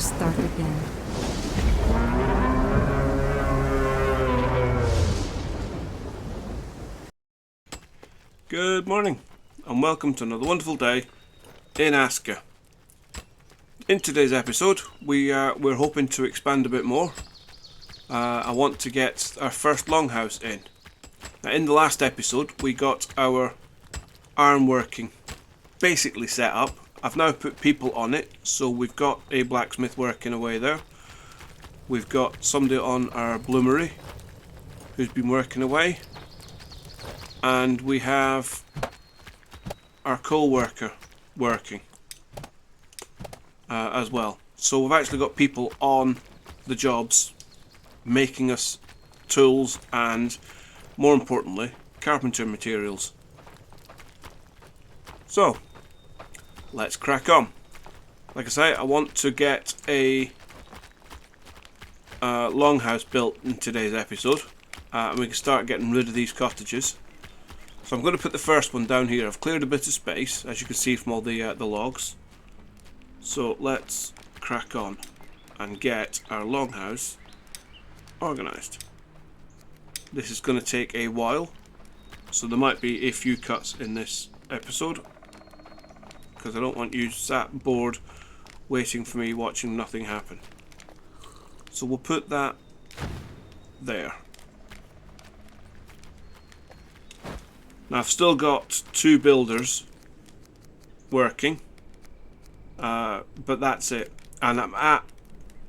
start again. Good morning, and welcome to another wonderful day in Aska. In today's episode, we're hoping to expand a bit more. I want to get our first longhouse in. Now, in the last episode, we got our ironworking basically set up. I've now put people on it, so we've got a blacksmith working away there. We've got somebody on our bloomery who's been working away. And we have our coal worker working as well. So we've actually got people on the jobs making us tools and, more importantly, carpentry materials. So let's crack on. Like I say, I want to get a longhouse built in today's episode, and we can start getting rid of these cottages. So I'm going to put the first one down here. I've cleared a bit of space, as you can see from all the logs. So let's crack on and get our longhouse organised. This is going to take a while, so there might be a few cuts in this episode, because I don't want you sat bored waiting for me watching nothing happen. So we'll put that there. Now I've still got 2 builders working, but that's it. And I'm at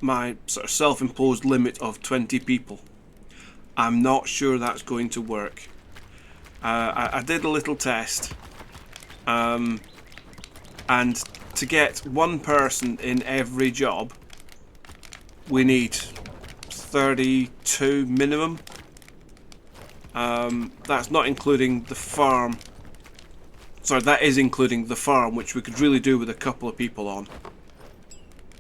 my sort of self-imposed limit of 20 people. I'm not sure that's going to work. I did a little test, and to get one person in every job, we need 32 minimum. That's not including the farm. Sorry, that is including the farm, which we could really do with a couple of people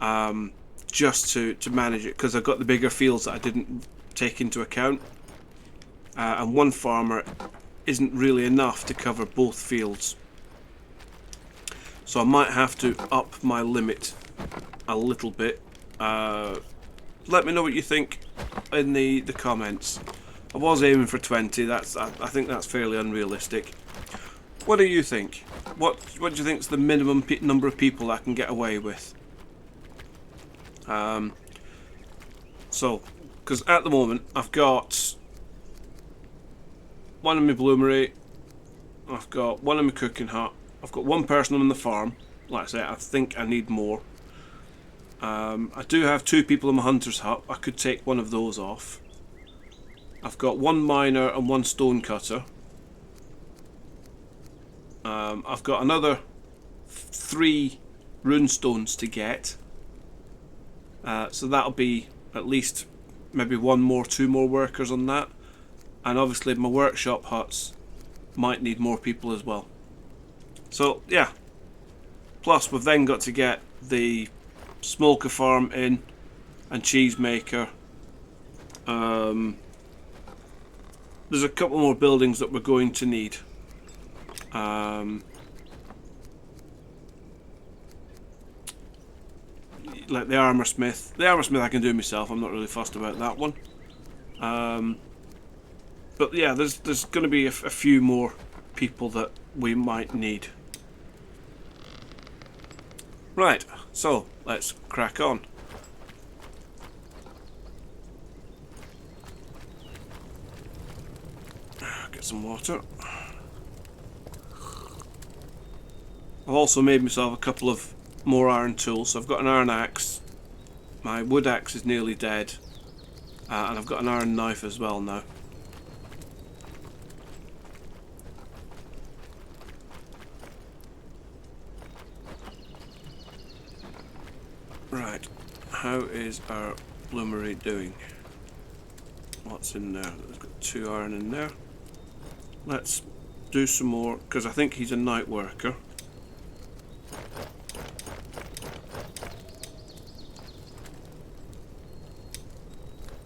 on. Just to manage it, because I've got the bigger fields that I didn't take into account. And one farmer isn't really enough to cover both fields. So I might have to up my limit a little bit. Let me know what you think in the comments. I was aiming for 20. I think that's fairly unrealistic. What do you think? What do you think is the minimum number of people I can get away with? So, because at the moment I've got one in my bloomery, I've got one in my cooking hut, I've got one person on the farm. Like I say, I think I need more. I do have 2 people in my hunter's hut. I could take one of those off. I've got 1 miner and 1 stone cutter. I've got another 3 rune stones to get. So that'll be at least maybe 2 more workers on that. And obviously my workshop huts might need more people as well. So yeah. Plus we've then got to get the smolker farm in and cheese maker. There's a couple more buildings that we're going to need. Like the armor smith. The armor smith I can do myself. I'm not really fussed about that one. But yeah, there's going to be a few more people that we might need. Right, so let's crack on. Get some water. I've also made myself a couple of more iron tools. So I've got an iron axe. My wood axe is nearly dead. And I've got an iron knife as well now. Right, how is our bloomery doing? What's in there? There's got 2 iron in there. Let's do some more, because I think he's a night worker.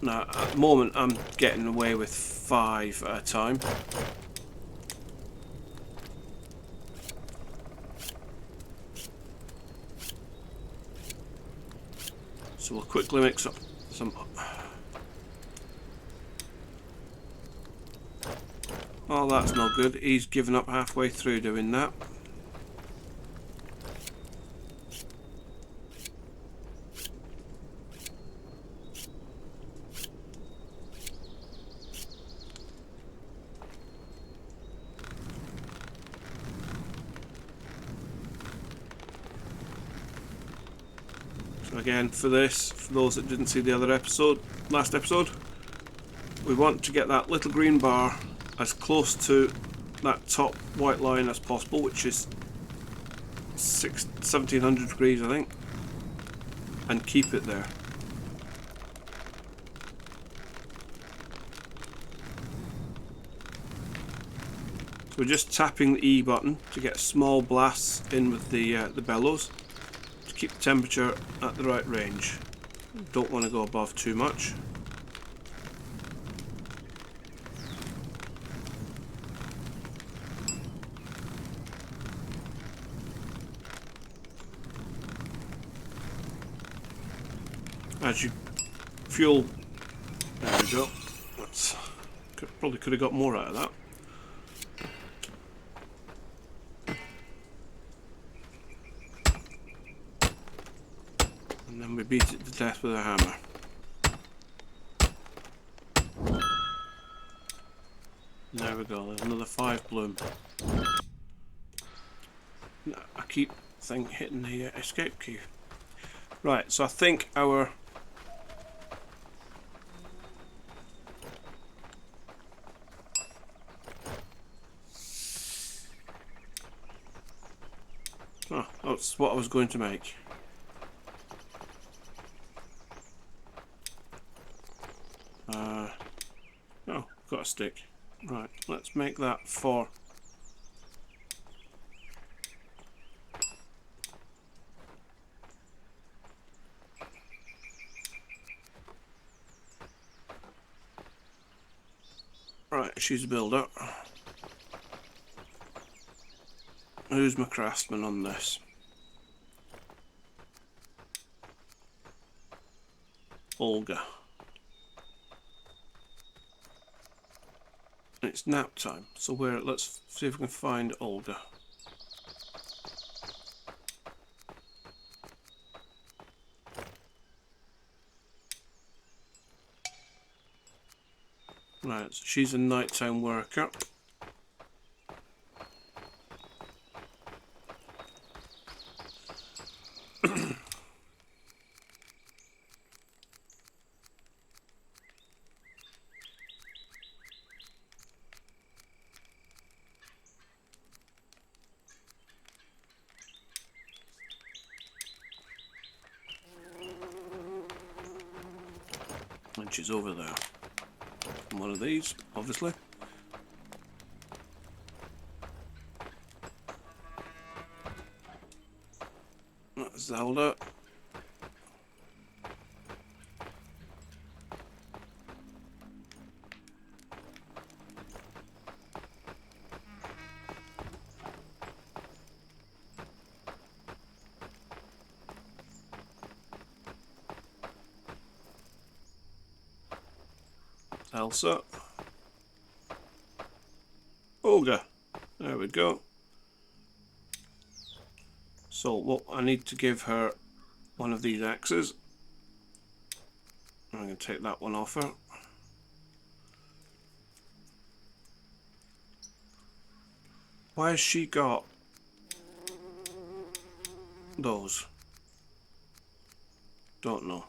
Now, at the moment, I'm getting away with 5 at a time. So we'll quickly mix up some. Oh, that's no good. He's given up halfway through doing that. So again, for this, for those that didn't see the other episode, last episode, we want to get that little green bar as close to that top white line as possible, which is 1700 degrees, I think, and keep it there. So we're just tapping the E button to get small blasts in with the bellows to keep the temperature at the right range. Don't want to go above too much. As you fuel, there we go. That's probably could have got more out of that. And then we beat it to death with a hammer. There we go. There's another 5 bloom. I keep hitting the escape key. Right, so I think our that's what I was going to make. Oh, got a stick. Right, let's make that 4. Right, she's a builder. Who's my craftsman on this? Olga. It's nap time, so let's see if we can find Olga. Right, so she's a nighttime worker. And she's over there. One of these, obviously. That's Zelda. Elsa. Olga. There we go. So what I need to give her one of these axes. I'm going to take that one off her. Why has she got those? Don't know.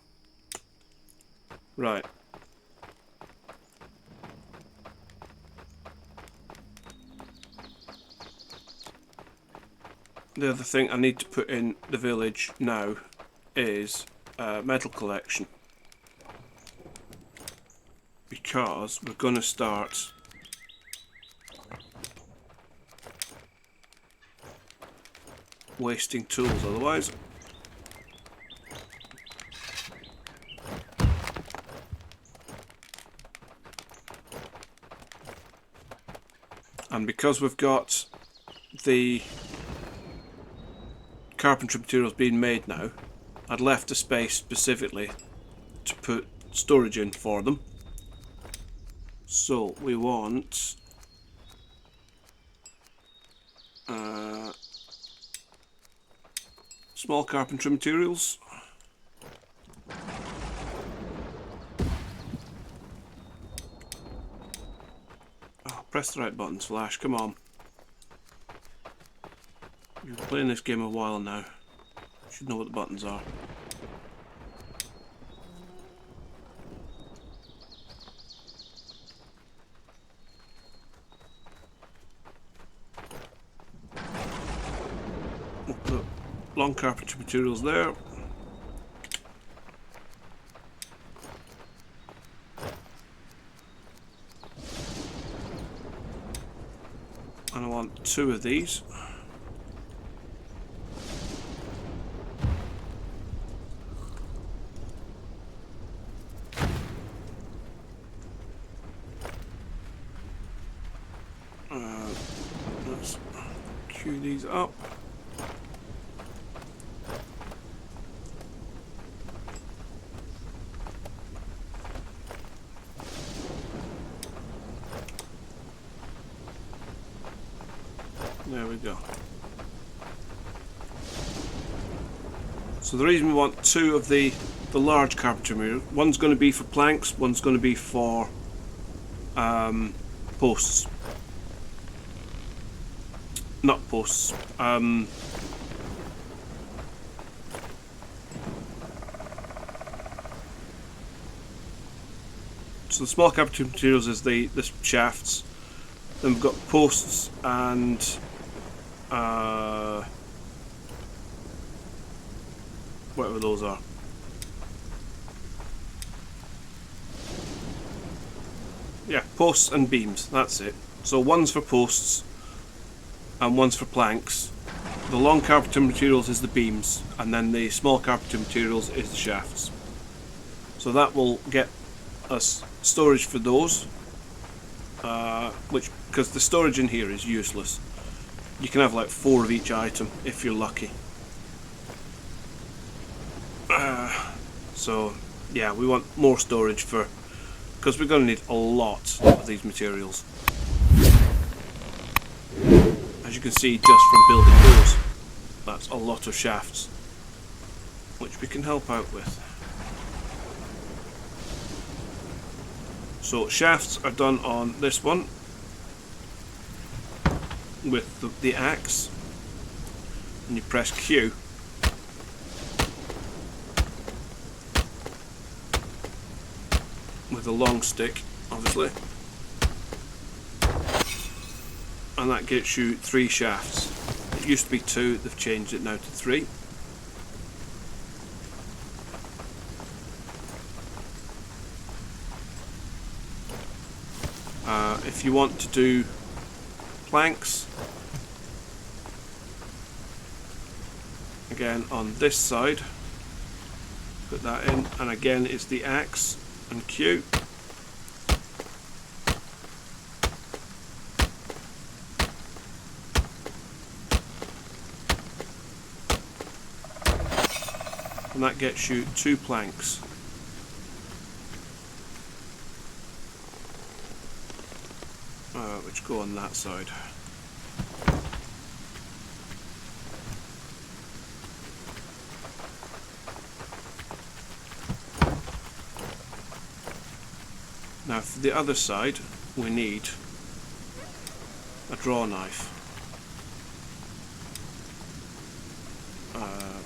Right. The other thing I need to put in the village now is metal collection, because we're going to start wasting tools otherwise. And because we've got the carpentry materials being made now, I'd left a space specifically to put storage in for them. So we want small carpentry materials. Oh, press the right buttons, Flash, come on. You've been playing this game a while now. You should know what the buttons are. We'll put long carpentry materials there. And I want 2 of these. Let's queue these up. There we go. So the reason we want 2 of the large carpentry material, one's going to be for planks, one's going to be for posts. Not posts. So the small carpentry materials is the shafts. Then we've got posts and whatever those are. Yeah, posts and beams, that's it. So one's for posts and one's for planks. The long carpentry materials is the beams, and then the small carpentry materials is the shafts. So that will get us storage for those, which, because the storage in here is useless. You can have like 4 of each item if you're lucky. So yeah, we want more storage for, because we're going to need a lot of these materials. As you can see, just from building those, that's a lot of shafts, which we can help out with. So shafts are done on this one with the axe, and you press Q. With a long stick, obviously. And that gets you 3 shafts. It used to be 2, they've changed it now to 3. If you want to do planks, again on this side, put that in, and again it's the axe and Q. And that gets you 2 planks. Which go on that side. Now for the other side we need a draw knife.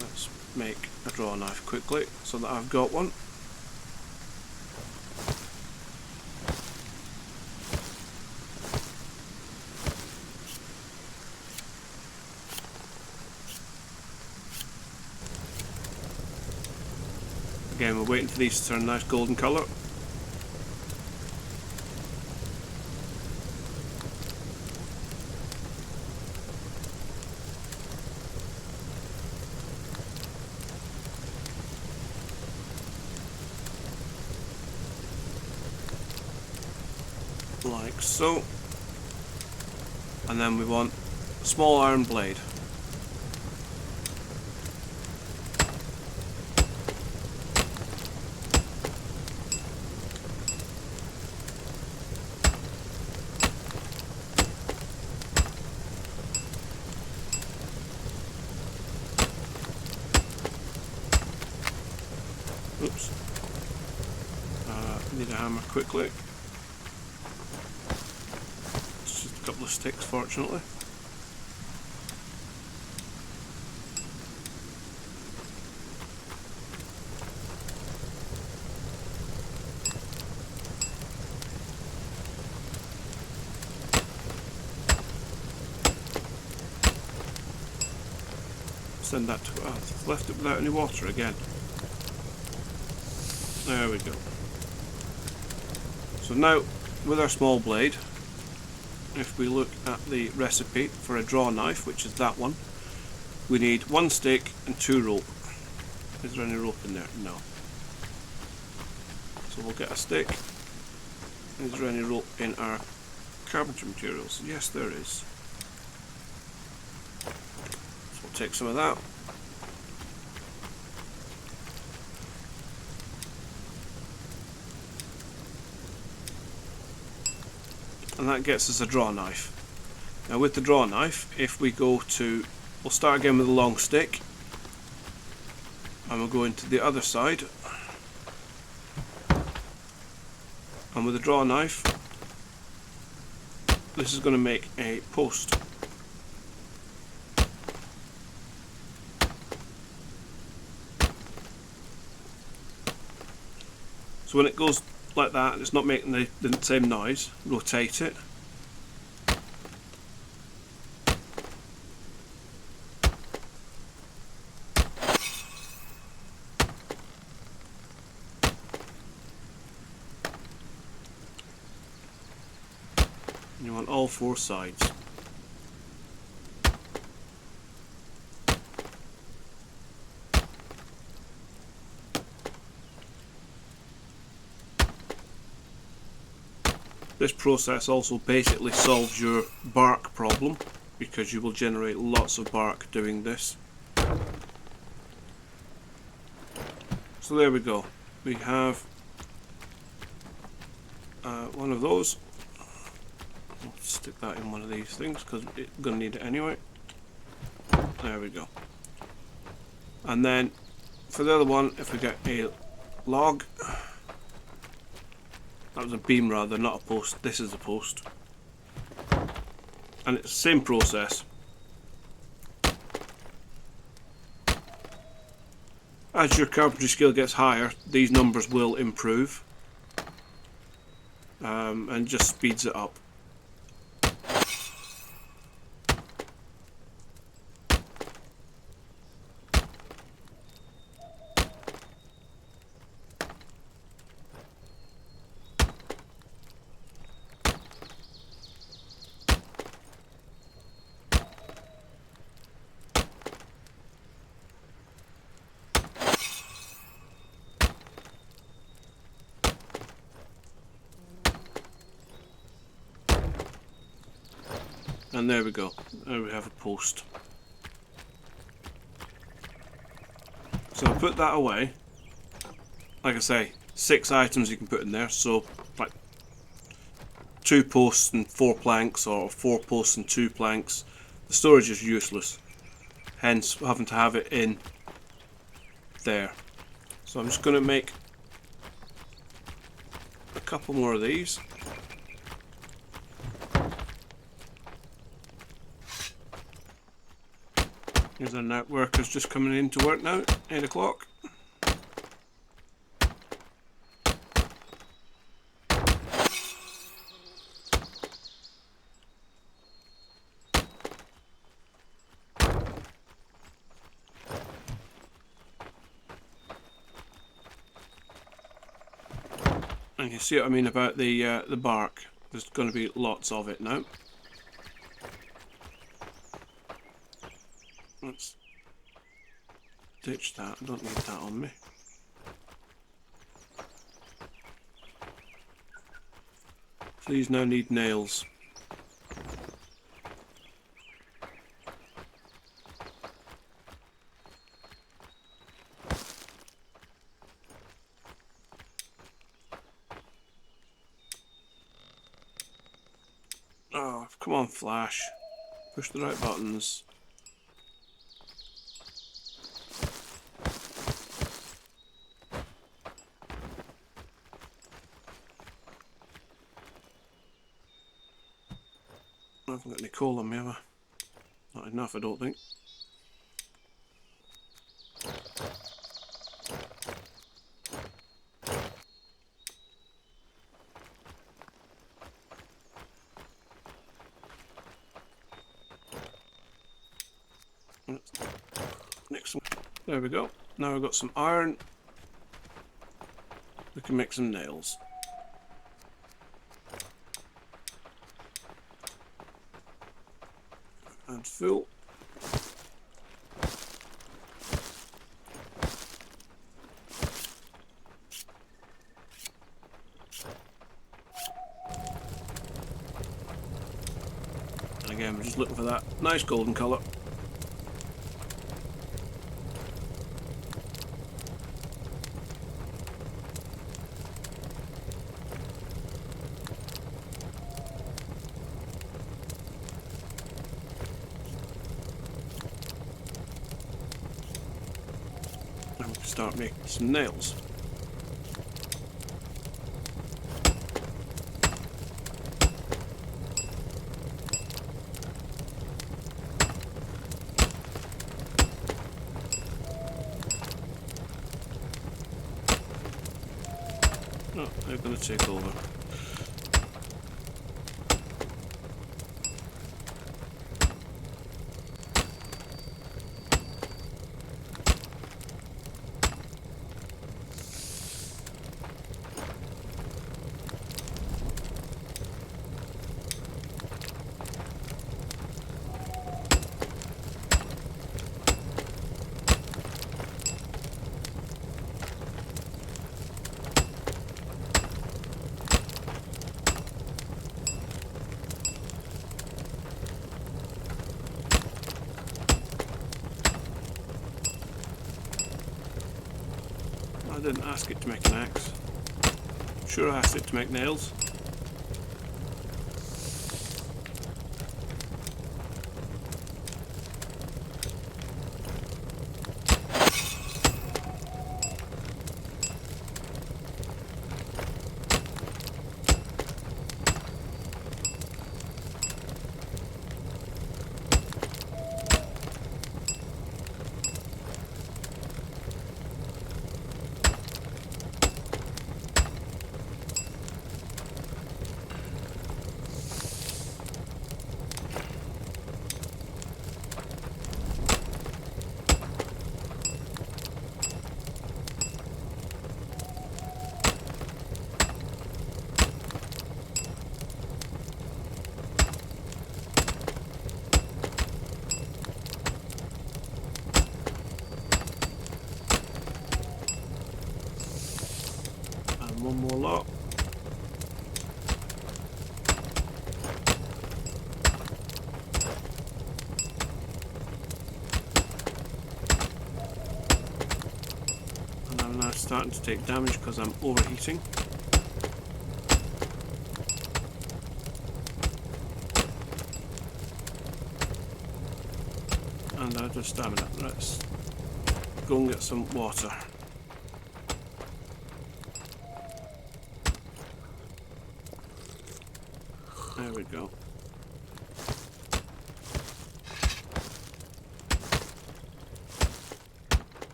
Let's make a draw knife quickly so that I've got one. Again, we're waiting for these to turn a nice golden colour. Like so. And then we want a small iron blade. hammer quickly. It's just a couple of sticks, fortunately. Send that to I've left it without any water again. There we go. So now with our small blade, if we look at the recipe for a draw knife, which is that one, we need 1 stick and 2 rope. Is there any rope in there? No. So we'll get a stick. Is there any rope in our carpentry materials? Yes, there is. So we'll take some of that. And that gets us a draw knife. Now with the draw knife, if we go to, we'll start again with a long stick, and we'll go into the other side, and with the draw knife, this is going to make a post. So when it goes like that and it's not making the same noise, rotate it. And you want all 4 sides. This process also basically solves your bark problem, because you will generate lots of bark doing this. So there we go. We have one of those. I'll stick that in one of these things because it's going to need it anyway. There we go. And then for the other one, if we get a log, that was a beam rather, not a post. This is a post. And it's the same process. As your carpentry skill gets higher, these numbers will improve. And just speeds it up. And there we go. There we have a post. So I'll put that away. Like I say, 6 items you can put in there. So like 2 posts and 4 planks, or 4 posts and 2 planks. The storage is useless. Hence having to have it in there. So I'm just going to make a couple more of these. Here's our night workers just coming in to work now, 8 o'clock. And you see what I mean about the bark. There's going to be lots of it now. Let's ditch that. I don't need that on me. These now need nails. Oh, come on, Flash. Push the right buttons. I haven't got any coal on me, have I? Not enough, I don't think. Next one. There we go. Now we've got some iron. We can make some nails. And full. And again, we're just looking for that nice golden colour. And we can start making some nails. Oh, they're going to take over. I didn't ask it to make an axe. Sure, I asked it to make nails. And one more lot. And I'm now starting to take damage because I'm overheating. And out of stamina. Let's go and get some water. There we go.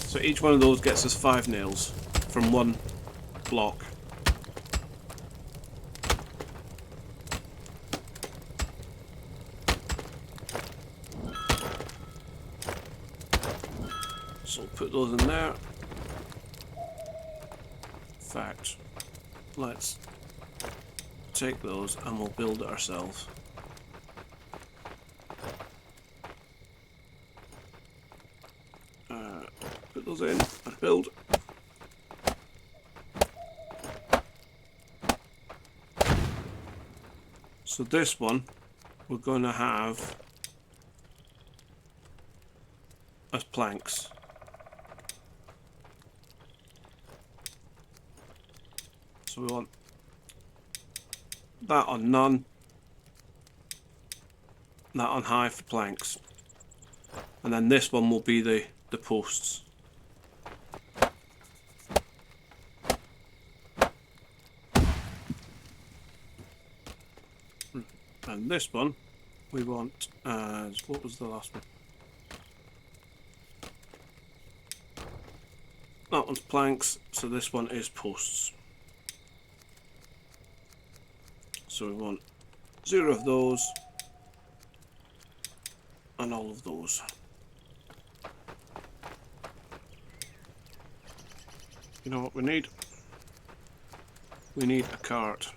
So each one of those gets us 5 nails from one block. So we'll put those in there. In fact, let's take those and we'll build it ourselves. Put those in and build. So this one we're going to have as planks. So we want that on none, that on high for planks. And then this one will be the posts. And this one we want as, what was the last one? That one's planks, so this one is posts. So we want 0 of those and all of those. You know what we need? We need a cart.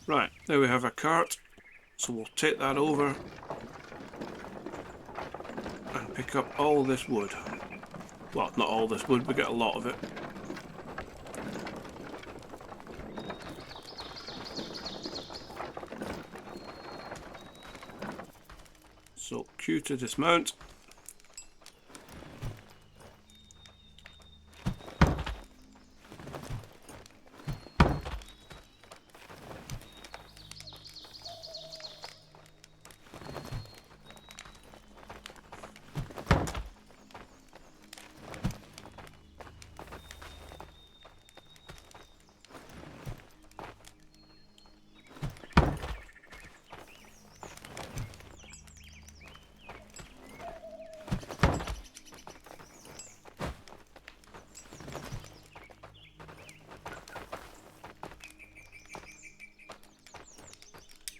Right, there we have our cart, so we'll take that over and pick up all this wood. Well, not all this wood, we get a lot of it. So Q to dismount.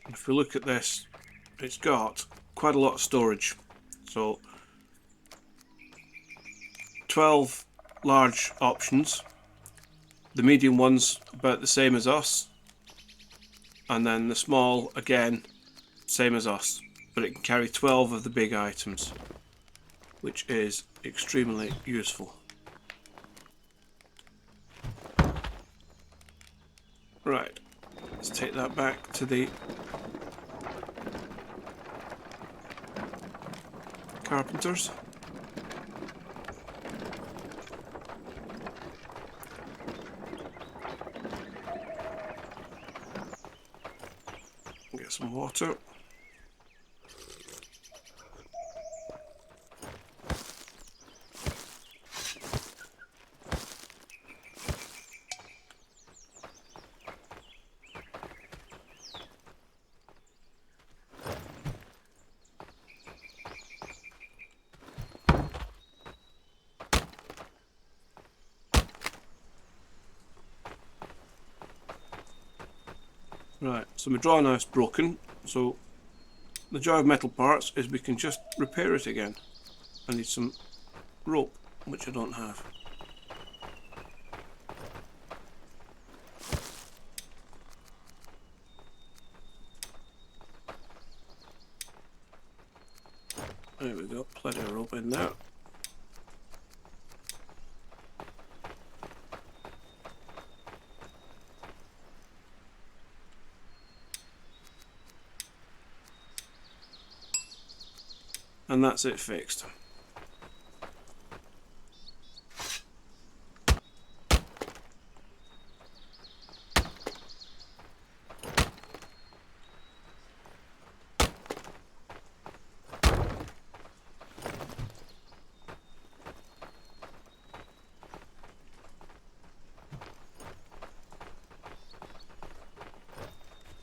If we look at this, it's got quite a lot of storage. So 12 large options, the medium one's about the same as us, and then the small again same as us, but it can carry 12 of the big items, which is extremely useful. Right, let's take that back to the carpenters. Get some water. Right, so my draw knife's broken, so the joy of metal parts is we can just repair it again. I need some rope, which I don't have. There we go, plenty of rope in there. And that's it fixed.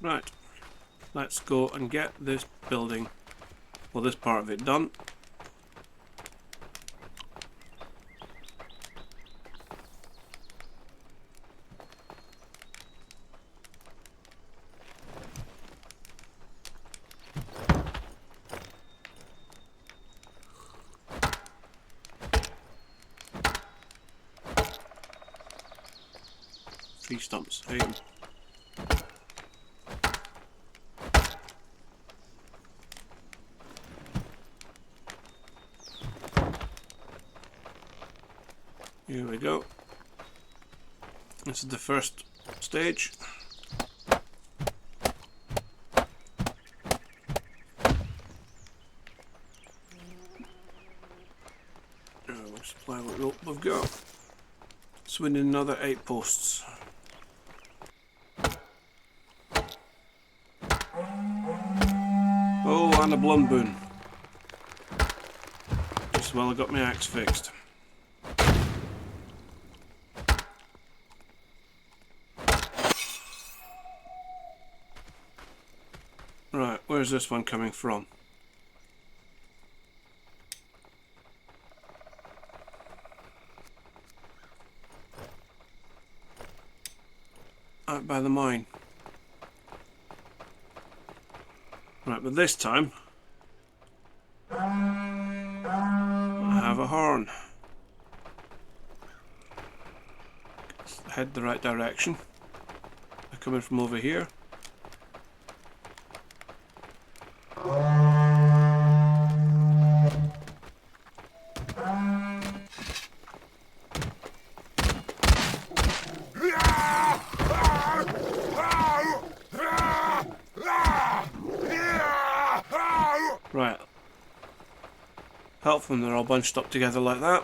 Right, let's go and get this building, well, this part of it done. Tree stumps. Hey. Here we go. This is the first stage. We'll supply what rope we've got. So we need another 8 posts. Oh, and a Bloodmoon. Just well I got my axe fixed. Right, where's this one coming from? Out by the mine. Right, but this time I have a horn. Head the right direction. They're coming from over here. Right. Helpful when they're all bunched up together like that.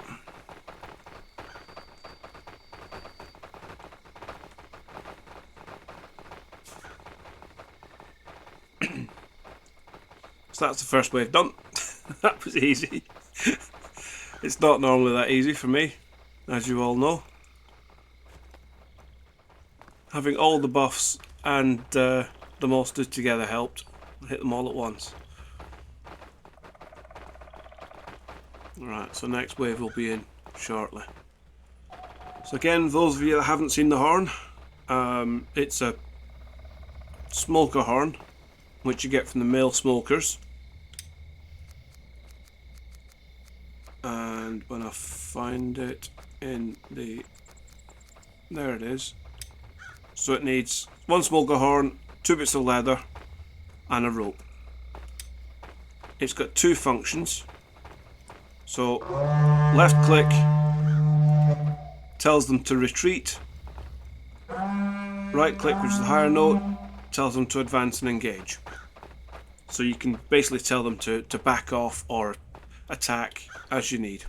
So that's the first wave done. That was easy. It's not normally that easy for me, as you all know. Having all the buffs and the monsters together helped. Hit them all at once. Right, so next wave will be in shortly. So again, those of you that haven't seen the horn, it's a Smolker Horn, which you get from the male smokers. And when I find it in the... there it is. So it needs 1 Smolker Horn, 2 bits of leather, and a rope. It's got 2 functions. So left click tells them to retreat. Right click, which is the higher note, tells them to advance and engage. So you can basically tell them to back off or attack as you need.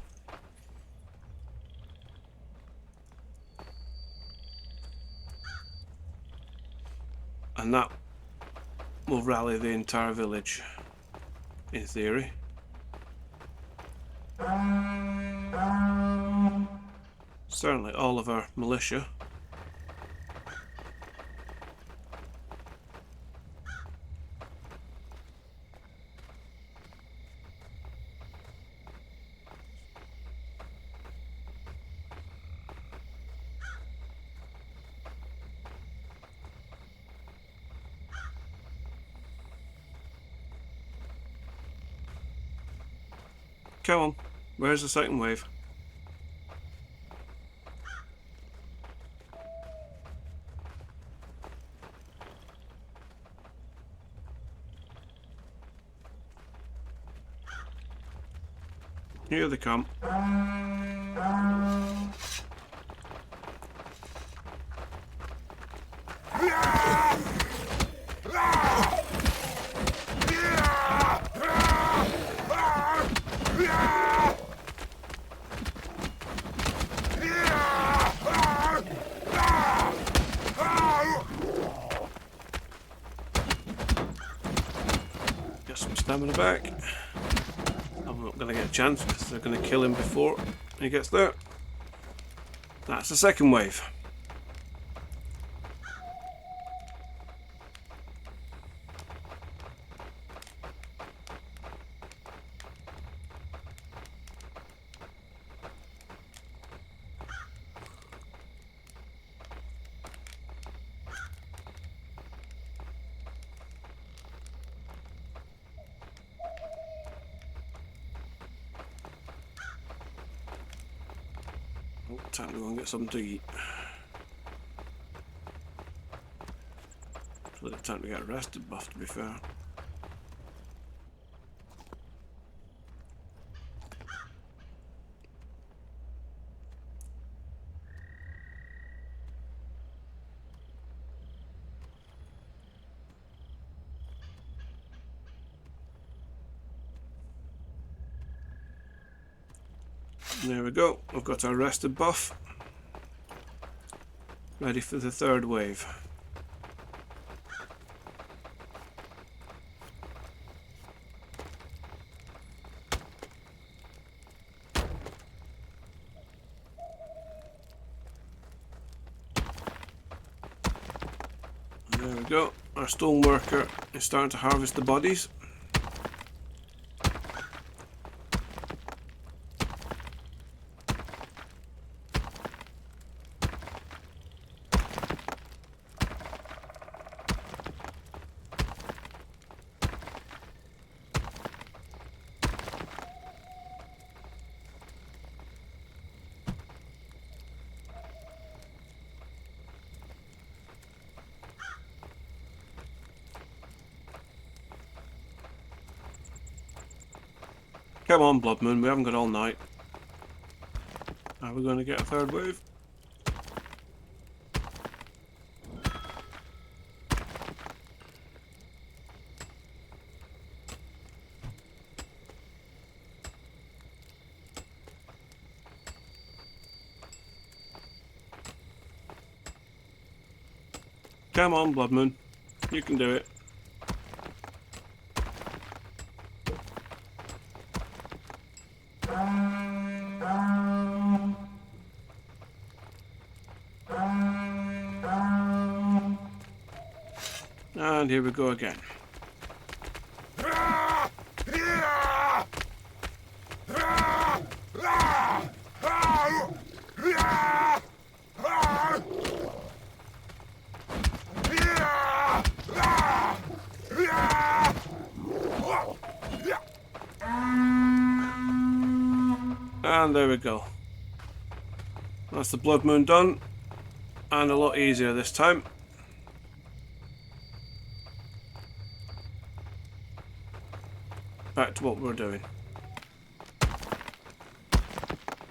And that will rally the entire village, in theory. Certainly all of our militia. Come on, where's the second wave? Here they come. Get some stamina back. I'm not going to get a chance because they're going to kill him before he gets there. That's the second wave. Time to go and get something to eat. It's really time to get a rested buff, to be fair. There we go, we've got our rested buff. Ready for the third wave. There we go, our stoneworker is starting to harvest the bodies. Come on, Bloodmoon, we haven't got all night. Are we going to get a third wave? Come on, Bloodmoon, you can do it. And here we go again. And there we go. That's the Bloodmoon done. And a lot easier this time. Back to what we're doing.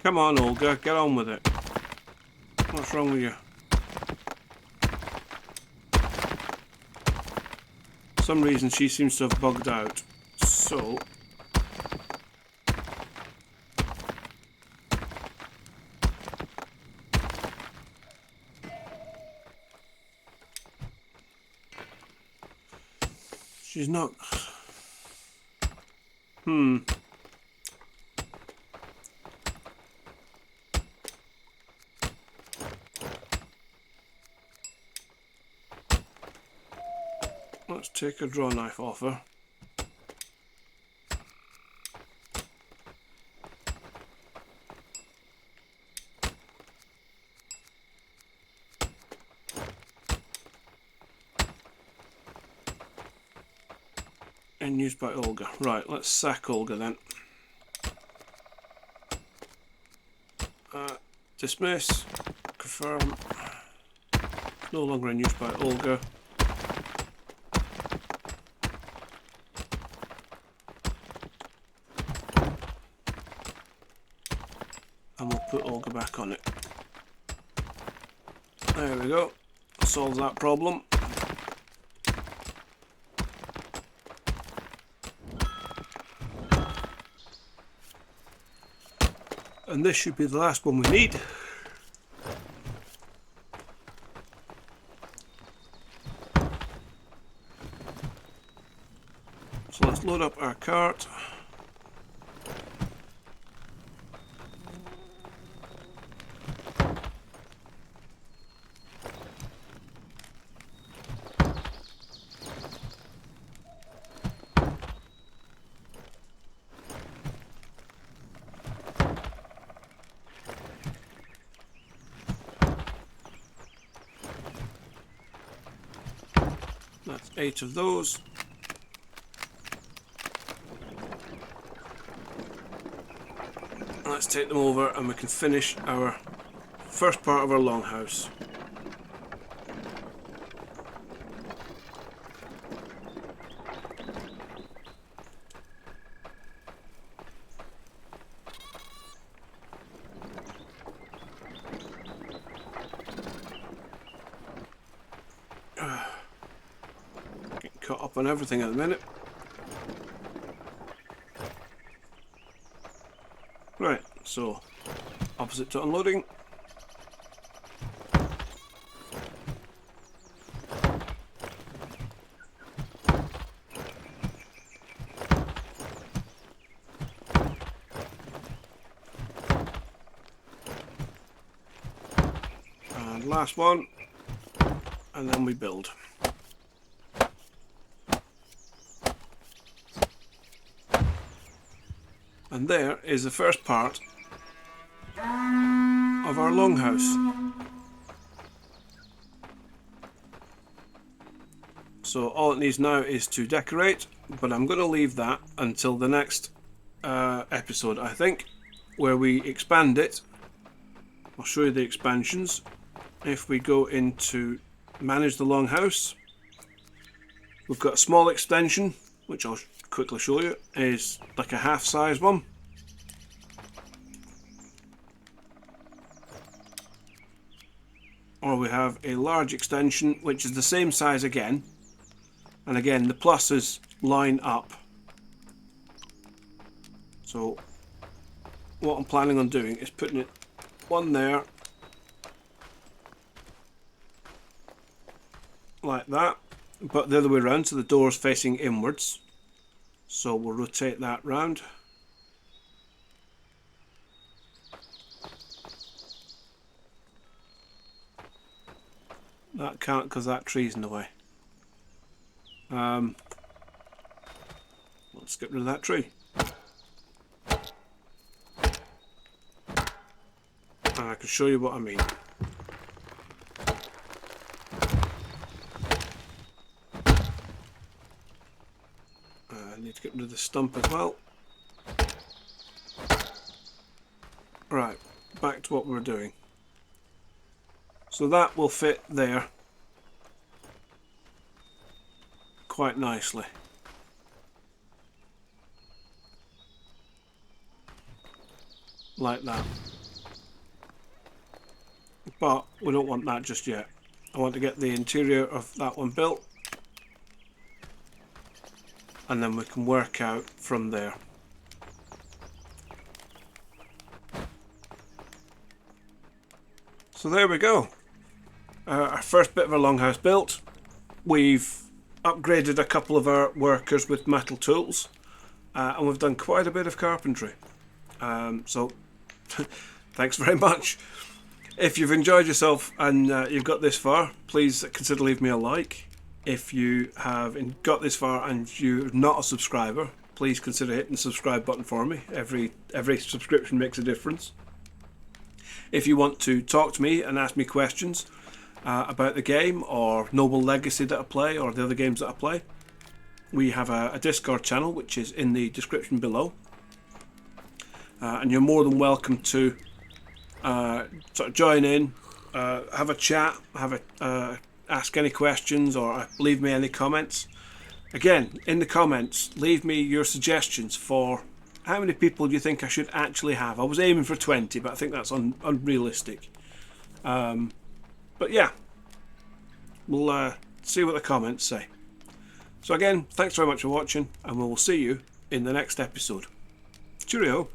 Come on, Olga, get on with it. What's wrong with you? For some reason she seems to have bugged out. So she's not. Let's take a draw knife off her. And used by Olga. Right, let's sack Olga then. Dismiss. Confirm. No longer in use by Olga. And we'll put Olga back on it. There we go. Solves that problem. And this should be the last one we need. So let's load up our cart. That's 8 of those. Let's take them over and we can finish our first part of our longhouse. Getting caught up on everything at the minute. Right, so opposite to unloading. And last one, and then we build. And there is the first part of our longhouse. So all it needs now is to decorate, but I'm going to leave that until the next episode, I think, where we expand it. I'll show you the expansions. If we go into manage the longhouse, we've got a small extension, which I'll quickly show you, is like a half size one. Or we have a large extension, which is the same size again, and again the pluses line up. So what I'm planning on doing is putting it one there, like that, but the other way around, so the door's facing inwards. So we'll rotate that round. That can't because that tree's in the way. Let's get rid of that tree. And I can show you what I mean. I need to get rid of the stump as well. Right, back to what we're doing. So that will fit there quite nicely. Like that. But we don't want that just yet. I want to get the interior of that one built, and then we can work out from there. So there we go. Our first bit of a longhouse built. We've upgraded a couple of our workers with metal tools, and we've done quite a bit of carpentry. So thanks very much. If you've enjoyed yourself and you've got this far, please consider leaving me a like. If you have got this far and you're not a subscriber, please consider hitting the subscribe button for me. Every subscription makes a difference. If you want to talk to me and ask me questions about the game or Noble Legacy that I play or the other games that I play, we have a Discord channel which is in the description below, and you're more than welcome to sort of join in, have a chat, ask any questions or leave me any comments. Again, in the comments, leave me your suggestions for how many people do you think I should actually have. I was aiming for 20, but I think that's unrealistic. But yeah, we'll see what the comments say. So again, thanks very much for watching, and we will see you in the next episode. Cheerio.